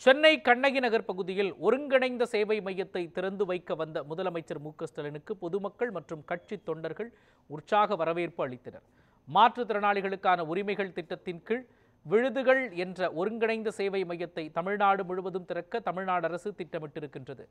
சென்னை கண்ணகி நகர் பகுதியில் ஒருங்கிணைந்த சேவை மையத்தை திறந்து வைக்க வந்த முதலமைச்சர் மு.க.ஸ்டாலினுக்கு பொதுமக்கள் மற்றும் கட்சி தொண்டர்கள் உற்சாக வரவேற்பு அளித்தனர். மாற்றுத்திறனாளிகளுக்கான உரிமைகள் திட்டத்தின் கீழ் விழுதுகள் என்ற ஒருங்கிணைந்த சேவை மையத்தை தமிழ்நாடு முழுவதும் திறக்க தமிழ்நாடு அரசு திட்டமிட்டிருக்கின்றது.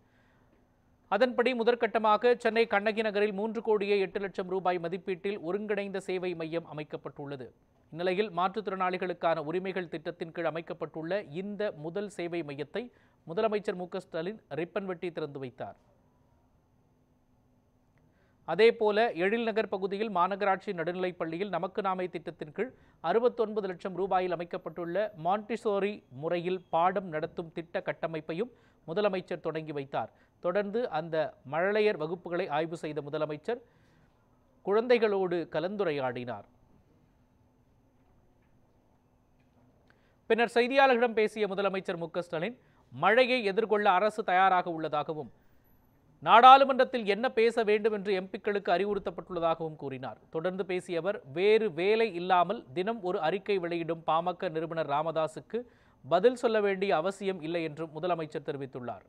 அதன்படி முதற்கட்டமாக சென்னை கண்ணகி நகரில் 3,08,00,000 ரூபாய் மதிப்பீட்டில் ஒருங்கிணைந்த சேவை மையம் அமைக்கப்பட்டுள்ளது. இந்நிலையில் மாற்றுத்திறனாளிகளுக்கான உரிமைகள் திட்டத்தின் கீழ் அமைக்கப்பட்டுள்ள இந்த முதல் சேவை மையத்தை முதலமைச்சர் மு.க.ஸ்டாலின் ரிப்பன் வெட்டி திறந்து வைத்தார். அதேபோல எழில் நகர் பகுதியில் மாநகராட்சி நடுநிலைப் பள்ளியில் நமக்கு நாமே திட்டத்தின் கீழ் 69 லட்சம் ரூபாயில் அமைக்கப்பட்டுள்ள மாண்டிசோரி முறையில் பாடம் நடத்தும் திட்ட கட்டமைப்பையும் முதலமைச்சர் தொடங்கி வைத்தார். தொடர்ந்து அந்த மழலையர் வகுப்புகளை ஆய்வு செய்த முதலமைச்சர் குழந்தைகளோடு கலந்துரையாடினார். பின்னர் செய்தியாளர்களிடம் பேசிய முதலமைச்சர் மு.க.ஸ்டாலின் மழையை எதிர்கொள்ள அரசு தயாராக உள்ளதாகவும் நாடாளுமன்றத்தில் என்ன பேச வேண்டும் என்று எம்பிக்களுக்கு அறிவுறுத்தப்பட்டுள்ளதாகவும் கூறினார். தொடர்ந்து பேசிய அவர் வேறு வேலை இல்லாமல் தினம் ஒரு அறிக்கை வெளியிடும் பாமக நிறுவனர் ராமதாசுக்கு பதில் சொல்ல வேண்டிய அவசியம் இல்லை என்றும் முதலமைச்சர் தெரிவித்துள்ளார்.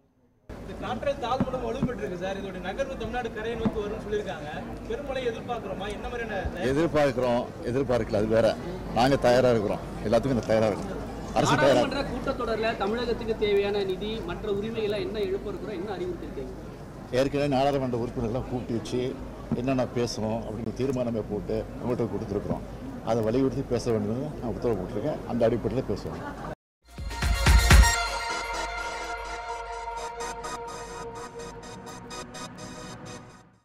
காற்றல் தாழ்வுடன் வலுப்பெற்றிருக்கு சார். இதோட நகர்வு தமிழ்நாடு கரையை நோக்கி வரும்னு சொல்லியிருக்காங்க. பெருமழை எதிர்பார்க்கிறோமா? என்ன மாதிரியான எதிர்பார்க்கல அது வேற. நாங்க தயாரா இருக்கிறோம். எல்லாத்துக்கும் தயாரா இருக்கிறோம். அரசு நாடாளுமன்ற கூட்டத்தொடர்ல தமிழகத்துக்கு தேவையான நிதி மற்ற உரிமைகளை என்ன எழுப்ப இருக்கிறோம், என்ன அறிவுறுத்திருக்கீங்க? ஏற்கனவே நாடாளுமன்ற உறுப்பினர்லாம் கூப்பிட்டு வச்சு என்னென்ன பேசணும் அப்படின்னு தீர்மானமே போட்டு உங்கள்கிட்ட கொடுத்துருக்குறோம். அதை வலியுறுத்தி பேச வேண்டியது நான் உத்தரவு போட்டிருக்கேன். அந்த அடிப்படையில் பேசுவோம்.